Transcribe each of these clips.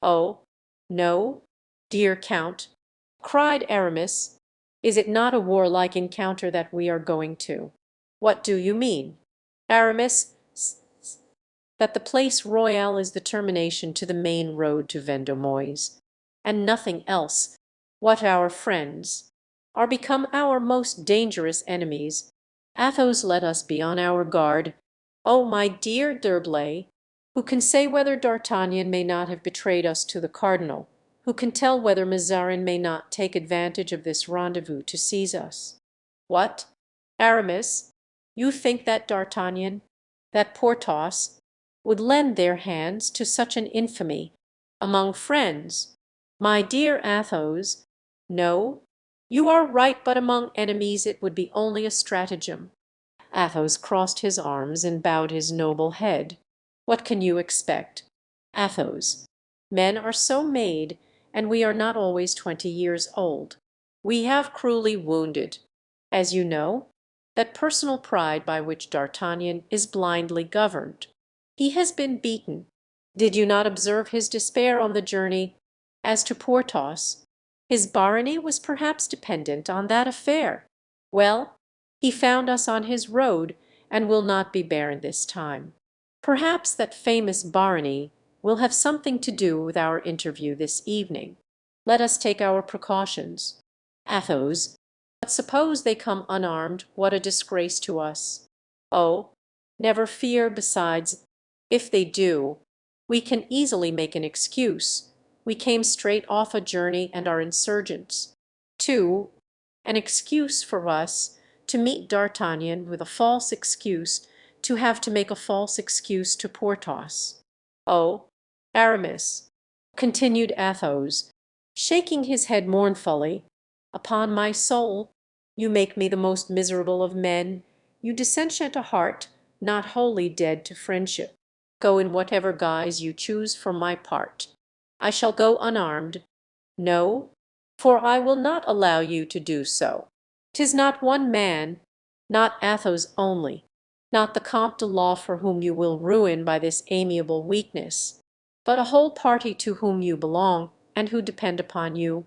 "Oh, no, dear Count," cried Aramis. "Is it not a warlike encounter that we are going to?" "What do you mean?" "Aramis, that the Place Royale is the termination to the main road to Vendomois, and nothing else. What our friends are become our most dangerous enemies. Athos, let us be on our guard. Oh, my dear D'Herblay, who can say whether D'Artagnan may not have betrayed us to the cardinal? Who can tell whether Mazarin may not take advantage of this rendezvous to seize us?" "What, Aramis, you think that D'Artagnan, that Porthos, would lend their hands to such an infamy among friends? My dear Athos, no, you are right, but among enemies it would be only a stratagem." Athos crossed his arms and bowed his noble head. "What can you expect, Athos? Men are so made, and we are not always 20 years old. We have cruelly wounded, as you know, that personal pride by which D'Artagnan is blindly governed. He has been beaten. Did you not observe his despair on the journey? As to Porthos, his barony was perhaps dependent on that affair. Well, he found us on his road, and will not be barren this time. Perhaps that famous barony will have something to do with our interview this evening. Let us take our precautions. Athos, but suppose they come unarmed, what a disgrace to us!" "Oh, never fear, besides, if they do, we can easily make an excuse. We came straight off a journey and are insurgents. 2. An excuse for us to meet D'Artagnan with a false excuse, to have to make a false excuse to Porthos. Oh, Aramis," continued Athos, shaking his head mournfully, "upon my soul, you make me the most miserable of men. You dissentient a heart not wholly dead to friendship. Go in whatever guise you choose for my part. I shall go unarmed. No, for I will not allow you to do so. 'Tis not one man, not Athos only, not the Comte de Law for whom you will ruin by this amiable weakness, but a whole party to whom you belong, and who depend upon you."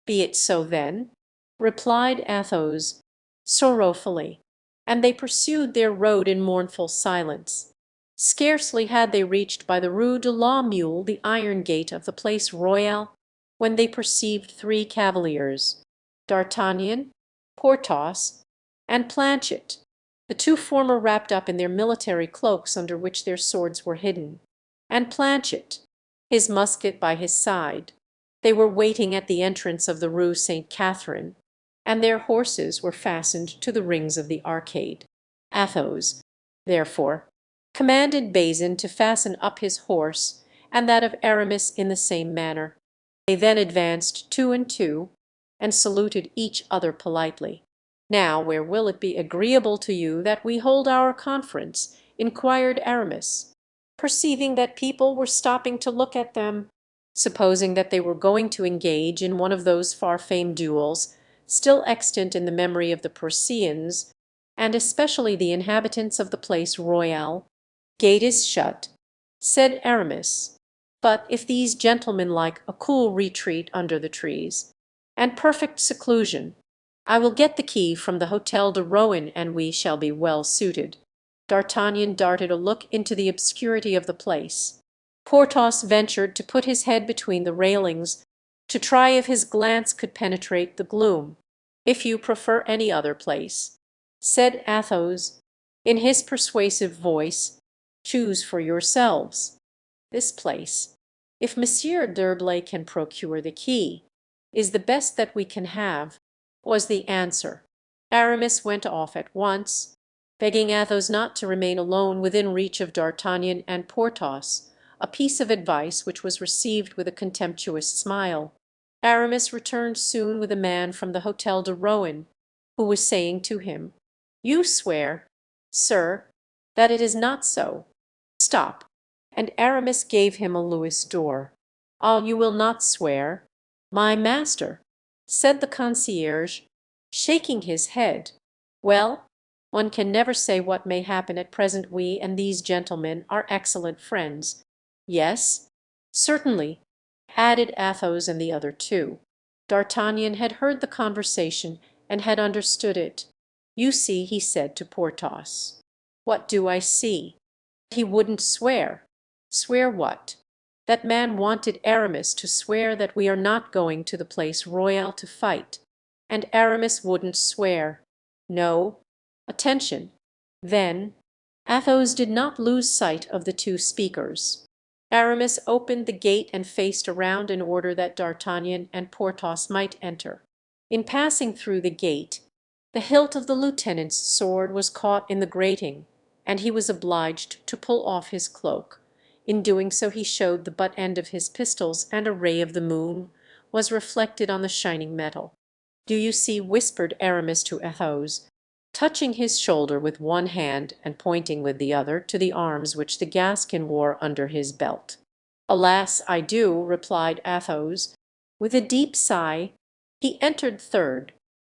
"Be it so, then," replied Athos, sorrowfully, and they pursued their road in mournful silence. Scarcely had they reached by the Rue de la Mule the iron gate of the Place Royale, when they perceived three cavaliers, D'Artagnan, Porthos, and Planchet, the two former wrapped up in their military cloaks under which their swords were hidden, and Planchet, his musket by his side. They were waiting at the entrance of the Rue St. Catherine, and their horses were fastened to the rings of the arcade. Athos, therefore, commanded Bazin to fasten up his horse, and that of Aramis in the same manner. They then advanced two and two, and saluted each other politely. "Now, where will it be agreeable to you that we hold our conference?" inquired Aramis, perceiving that people were stopping to look at them. Supposing that they were going to engage in one of those far-famed duels still extant in the memory of the Prussians, and especially the inhabitants of the Place Royale. "Gate is shut," said Aramis. "But if these gentlemen like a cool retreat under the trees, and perfect seclusion, I will get the key from the Hôtel de Rohan, and we shall be well suited." D'Artagnan darted a look into the obscurity of the place. Porthos ventured to put his head between the railings, to try if his glance could penetrate the gloom. "If you prefer any other place," said Athos, in his persuasive voice, "choose for yourselves. This place, if Monsieur d'Herblay can procure the key, is the best that we can have," was the answer. Aramis went off at once, begging Athos not to remain alone within reach of D'Artagnan and Porthos, a piece of advice which was received with a contemptuous smile. Aramis returned soon with a man from the Hôtel de Rohan, who was saying to him, "You swear, sir, that it is not so. Stop." And Aramis gave him a Louis d'or. "Ah, you will not swear, my master," said the concierge, shaking his head. "Well, one can never say what may happen at present. We and these gentlemen are excellent friends." "Yes, certainly. added Athos and the other two. D'Artagnan had heard the conversation and had understood it. "You see," he said to Porthos. "What do I see?" "He wouldn't swear." "Swear what?" "That man wanted Aramis to swear that we are not going to the Place Royale to fight, and Aramis wouldn't swear." "No." "Attention." Then Athos did not lose sight of the two speakers. Aramis opened the gate and faced around in order that D'Artagnan and Porthos might enter. In passing through the gate, the hilt of the lieutenant's sword was caught in the grating, and he was obliged to pull off his cloak. In doing so he showed the butt end of his pistols, and a ray of the moon was reflected on the shining metal. "Do you see?" whispered Aramis to Athos, touching his shoulder with one hand and pointing with the other to the arms which the Gascon wore under his belt. "Alas, I do," replied Athos, with a deep sigh. He entered third,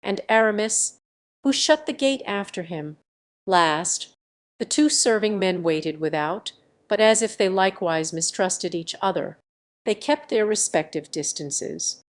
and Aramis, who shut the gate after him, last. The two serving men waited without, but as if they likewise mistrusted each other, they kept their respective distances.